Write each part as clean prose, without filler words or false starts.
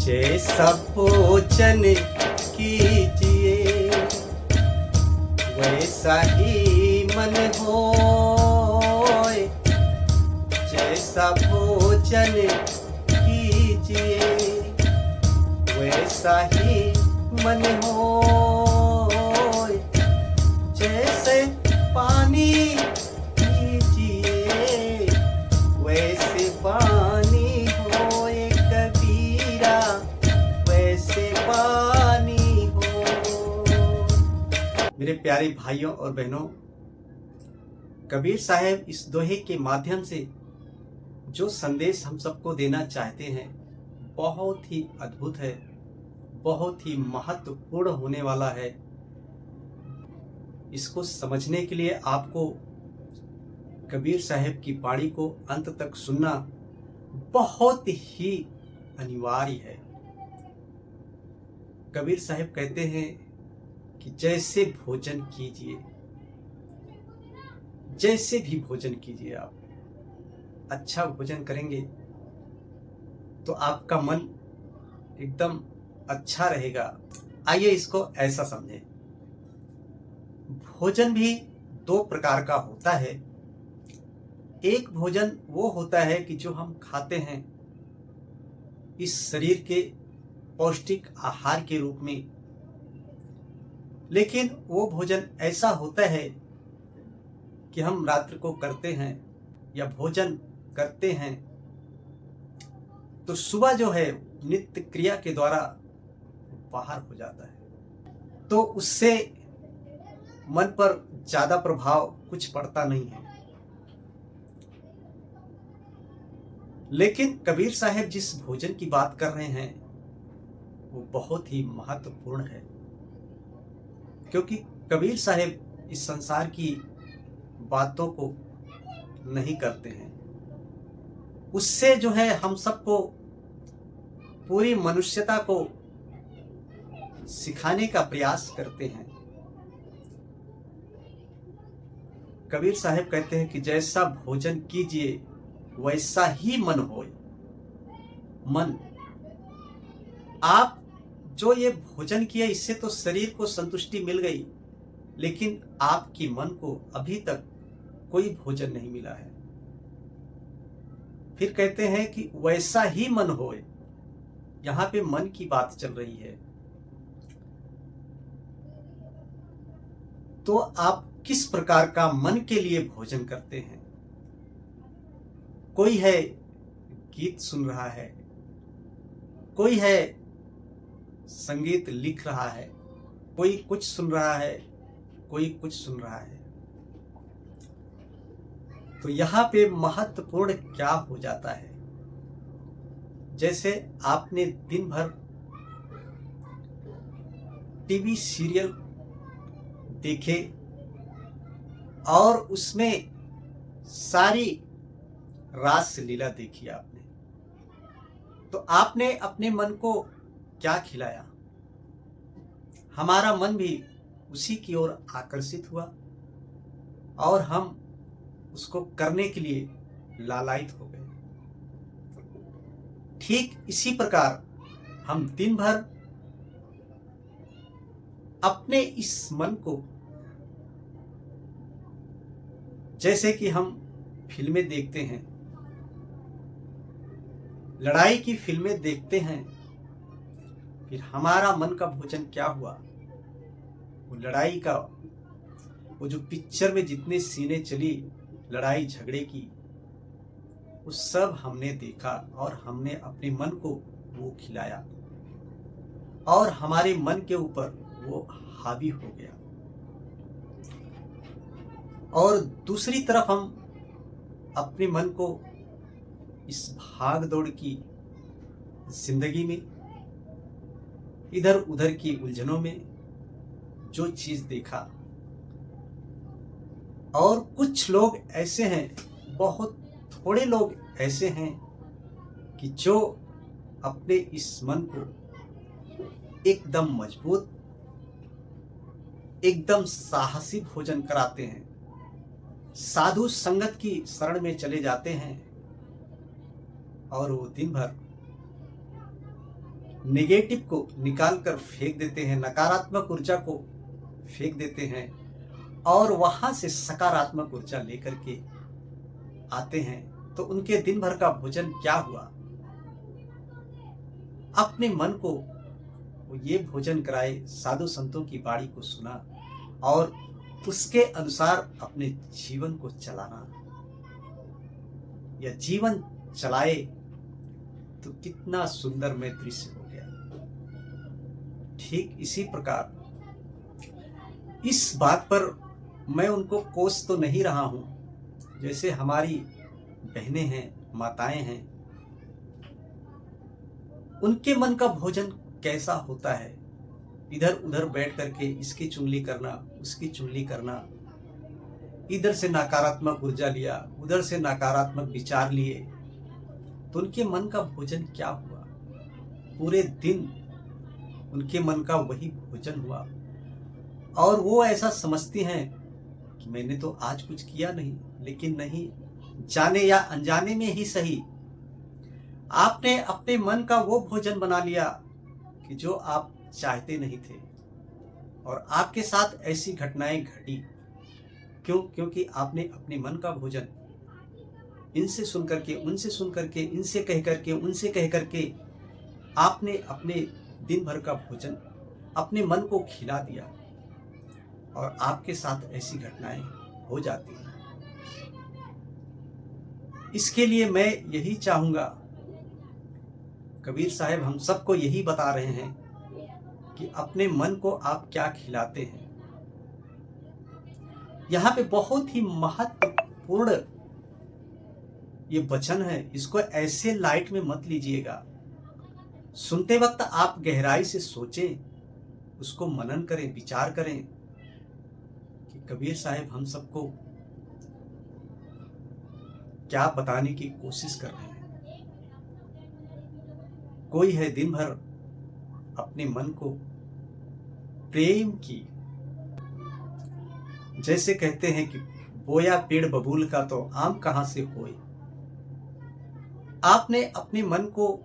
जैसा भोजन कीजिए वैसा ही मन होए। जैसा भोजन कीजिए वैसा ही मन होए। जैसे पानी कीजिए वैसे पानी होए। कबीरा वैसे पानी हो। मेरे प्यारे भाइयों और बहनों, कबीर साहब इस दोहे के माध्यम से जो संदेश हम सबको देना चाहते हैं बहुत ही अद्भुत है, बहुत ही महत्वपूर्ण होने वाला है। इसको समझने के लिए आपको कबीर साहब की वाणी को अंत तक सुनना बहुत ही अनिवार्य है। कबीर साहब कहते हैं कि जैसे भोजन कीजिए, जैसे भी भोजन कीजिए, आप अच्छा भोजन करेंगे तो आपका मन एकदम अच्छा रहेगा। आइए इसको ऐसा समझें। भोजन भी दो प्रकार का होता है। एक भोजन वो होता है कि जो हम खाते हैं इस शरीर के पौष्टिक आहार के रूप में, लेकिन वो भोजन ऐसा होता है कि हम रात्रि को करते हैं या भोजन करते हैं तो सुबह जो है नित्य क्रिया के द्वारा बाहर हो जाता है, तो उससे मन पर ज्यादा प्रभाव कुछ पड़ता नहीं है। लेकिन कबीर साहब जिस भोजन की बात कर रहे हैं वो बहुत ही महत्वपूर्ण है, क्योंकि कबीर साहब इस संसार की बातों को नहीं करते हैं। उससे जो है हम सबको, पूरी मनुष्यता को सिखाने का प्रयास करते हैं। कबीर साहब कहते हैं कि जैसा भोजन कीजिए वैसा ही मन होए। मन, आप जो ये भोजन किया इससे तो शरीर को संतुष्टि मिल गई, लेकिन आपकी मन को अभी तक कोई भोजन नहीं मिला है। फिर कहते हैं कि वैसा ही मन होए। यहां पे मन की बात चल रही है। तो आप किस प्रकार का मन के लिए भोजन करते हैं? कोई है गीत सुन रहा है, कोई है संगीत लिख रहा है, कोई कुछ सुन रहा है, कोई कुछ सुन रहा है। तो यहां पे महत्वपूर्ण क्या हो जाता है? जैसे आपने दिन भर टीवी सीरियल देखे और उसमें सारी रास लीला देखी आपने, तो आपने अपने मन को क्या खिलाया? हमारा मन भी उसी की ओर आकर्षित हुआ और हम उसको करने के लिए लालायित हो गए। ठीक इसी प्रकार हम दिन भर अपने इस मन को, जैसे कि हम फिल्में देखते हैं, लड़ाई की फिल्में देखते हैं, फिर हमारा मन का भोजन क्या हुआ? वो लड़ाई का, वो जो पिक्चर में जितने सीने चली लड़ाई झगड़े की, वो सब हमने देखा और हमने अपने मन को वो खिलाया और हमारे मन के ऊपर वो हावी हो गया। और दूसरी तरफ हम अपने मन को इस भाग दौड़ की जिंदगी में, इधर उधर की उलझनों में जो चीज देखा, और कुछ लोग ऐसे हैं, बहुत थोड़े लोग ऐसे हैं कि जो अपने इस मन को एकदम मजबूत, एकदम साहसी भोजन कराते हैं, साधु संगत की शरण में चले जाते हैं और वो दिन भर नेगेटिव को निकाल कर फेंक देते हैं, नकारात्मक ऊर्जा को फेंक देते हैं और वहां से सकारात्मक ऊर्जा लेकर के आते हैं, तो उनके दिन भर का भोजन क्या हुआ? अपने मन को वो ये भोजन कराए, साधु संतों की वाणी को सुना और उसके अनुसार अपने जीवन को चलाना, या जीवन चलाए तो कितना सुंदरमय दृश्य हो गया। ठीक इसी प्रकार इस बात पर मैं उनको कोस तो नहीं रहा हूं, जैसे हमारी बहनें हैं, माताएं हैं, उनके मन का भोजन कैसा होता है, इधर उधर बैठ करके इसकी चुगली करना, उसकी चुगली करना, इधर से नकारात्मक ऊर्जा लिया, उधर से नकारात्मक विचार लिए, तो उनके मन का भोजन क्या हुआ? पूरे दिन उनके मन का वही भोजन हुआ और वो ऐसा समझती हैं कि मैंने तो आज कुछ किया नहीं। लेकिन नहीं, जाने या अनजाने में ही सही, आपने अपने मन का वो भोजन बना लिया कि जो आप चाहते नहीं थे, और आपके साथ ऐसी घटनाएं घटी। क्यों? क्योंकि आपने अपने मन का भोजन इनसे सुन करके, उनसे सुन करके, इनसे कह करके, उनसे कह करके आपने अपने दिन भर का भोजन अपने मन को खिला दिया और आपके साथ ऐसी घटनाएं हो जाती हैं। इसके लिए मैं यही चाहूंगा, कबीर साहब हम सबको यही बता रहे हैं कि अपने मन को आप क्या खिलाते हैं। यहाँ पे बहुत ही महत्वपूर्ण ये वचन है, इसको ऐसे लाइट में मत लीजिएगा। सुनते वक्त आप गहराई से सोचें, उसको मनन करें, विचार करें कि कबीर साहब हम सबको क्या बताने की कोशिश कर रहे हैं। कोई है दिन भर अपने मन को प्रेम की, जैसे कहते हैं कि बोया पेड़ बबूल का तो आम कहां से होए। आपने अपने मन को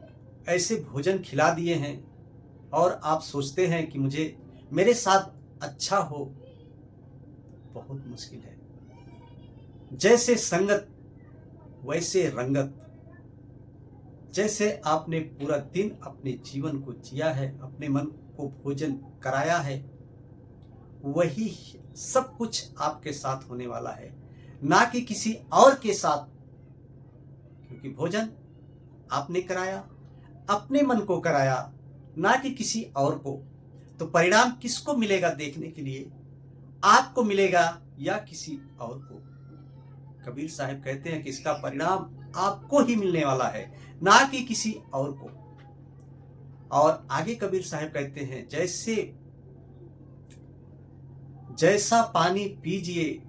ऐसे भोजन खिला दिए हैं और आप सोचते हैं कि मुझे मेरे साथ अच्छा हो, बहुत मुश्किल है। जैसे संगत वैसे रंगत। जैसे आपने पूरा दिन अपने जीवन को जिया है, अपने मन को भोजन कराया है, वही सब कुछ आपके साथ होने वाला है, ना कि किसी और के साथ। क्योंकि भोजन आपने कराया, अपने मन को कराया, ना कि किसी और को। तो परिणाम किसको मिलेगा देखने के लिए? आपको मिलेगा या किसी और को? कबीर साहब कहते हैं कि इसका परिणाम आपको ही मिलने वाला है, ना कि किसी और को। और आगे कबीर साहब कहते हैं, जैसा पानी पीजिए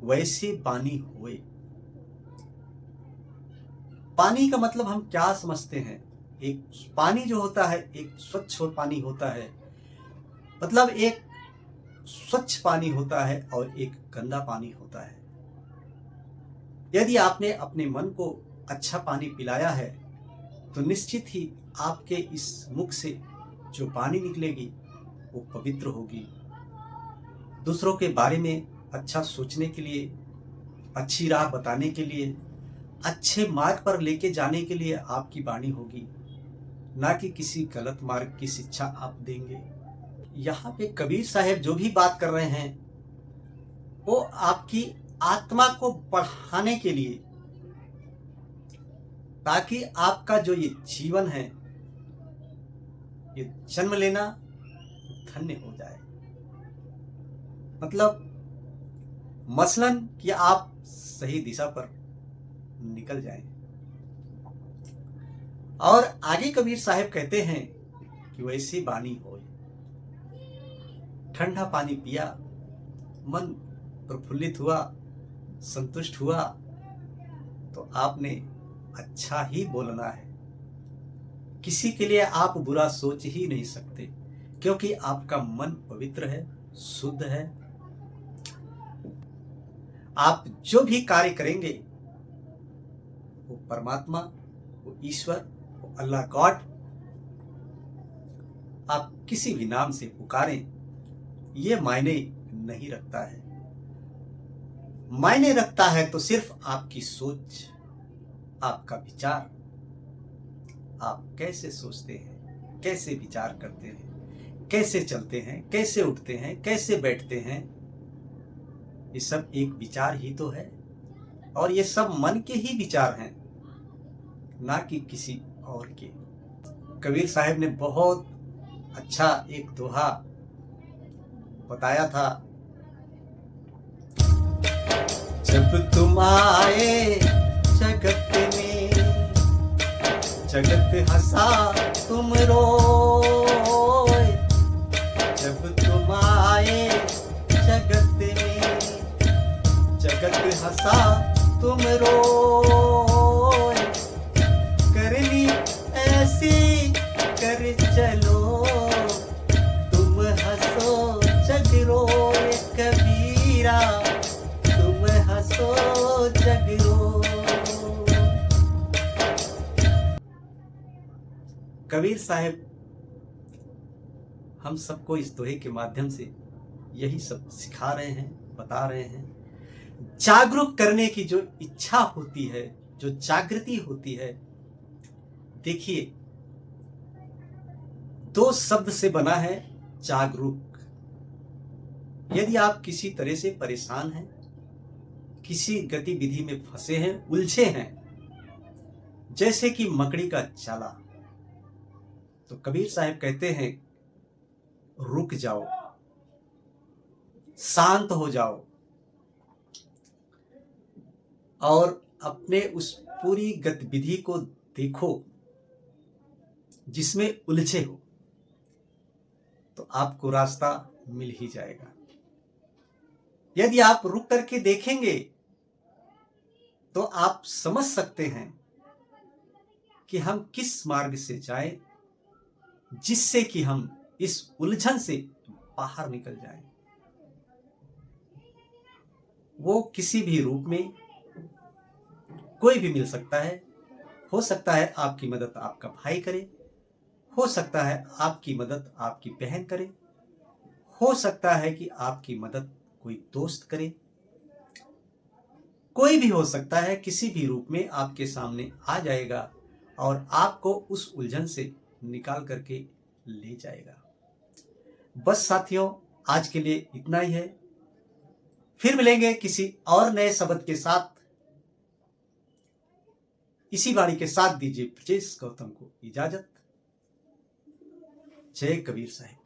वैसे पानी होए। पानी का मतलब हम क्या समझते हैं? एक पानी जो होता है, एक स्वच्छ पानी होता है, मतलब एक स्वच्छ पानी होता है और एक गंदा पानी होता है। यदि आपने अपने मन को अच्छा पानी पिलाया है तो निश्चित ही आपके इस मुख से जो वाणी निकलेगी वो पवित्र होगी। दूसरों के बारे में अच्छा सोचने के लिए, अच्छी राह बताने के लिए, अच्छे मार्ग पर लेके जाने के लिए आपकी वाणी होगी, ना कि किसी गलत मार्ग की शिक्षा आप देंगे। यहाँ पे कबीर साहब जो भी बात कर रहे हैं वो आपकी आत्मा को बढ़ाने के लिए, ताकि आपका जो ये जीवन है, ये जन्म लेना धन्य हो जाए। मतलब मसलन कि आप सही दिशा पर निकल जाएं। और आगे कबीर साहब कहते हैं कि वैसी वाणी होए। ठंडा पानी पिया, मन प्रफुल्लित हुआ, संतुष्ट हुआ, तो आपने अच्छा ही बोलना है। किसी के लिए आप बुरा सोच ही नहीं सकते, क्योंकि आपका मन पवित्र है, शुद्ध है। आप जो भी कार्य करेंगे वो परमात्मा, वो ईश्वर, वो अल्लाह गॉड आप किसी भी नाम से पुकारें, ये मायने नहीं रखता है। मायने रखता है तो सिर्फ आपकी सोच, आपका विचार। आप कैसे सोचते हैं, कैसे विचार करते हैं, कैसे चलते हैं, कैसे उठते हैं, कैसे बैठते हैं, ये सब एक विचार ही तो है। और ये सब मन के ही विचार हैं, ना कि किसी और के। कबीर साहब ने बहुत अच्छा एक दोहा बताया था। जब तुम आए जगत में, जगत हंसा तुम रोए। जब तुम आए जगत में, जगत हंसा तुम रोए। करनी ऐसी कर चलो, तुम हंसो जग रोए। कबीरा तुम हंसो जग रोए। कबीर साहब हम सबको इस दोहे के माध्यम से यही सब सिखा रहे हैं, बता रहे हैं। जागरूक करने की जो इच्छा होती है, जो जागृति होती है, देखिए 2 शब्द से बना है जागरूक। यदि आप किसी तरह से परेशान हैं, किसी गतिविधि में फंसे हैं, उलझे हैं, जैसे कि मकड़ी का जाला, तो कबीर साहब कहते हैं रुक जाओ, शांत हो जाओ और अपने उस पूरी गतिविधि को देखो जिसमें उलझे हो, तो आपको रास्ता मिल ही जाएगा। यदि आप रुक करके देखेंगे तो आप समझ सकते हैं कि हम किस मार्ग से जाएं, जिससे कि हम इस उलझन से बाहर निकल जाएं। वो किसी भी रूप में कोई भी मिल सकता है। हो सकता है आपकी मदद आपका भाई करे, हो सकता है आपकी मदद आपकी बहन करे, हो सकता है कि आपकी मदद कोई दोस्त करे, कोई भी हो सकता है। किसी भी रूप में आपके सामने आ जाएगा और आपको उस उलझन से निकाल करके ले जाएगा। बस साथियों, आज के लिए इतना ही है। फिर मिलेंगे किसी और नए शब्द के साथ। इसी वाणी के साथ दीजिए ब्रजेश गौतम को इजाजत। जय कबीर साहब।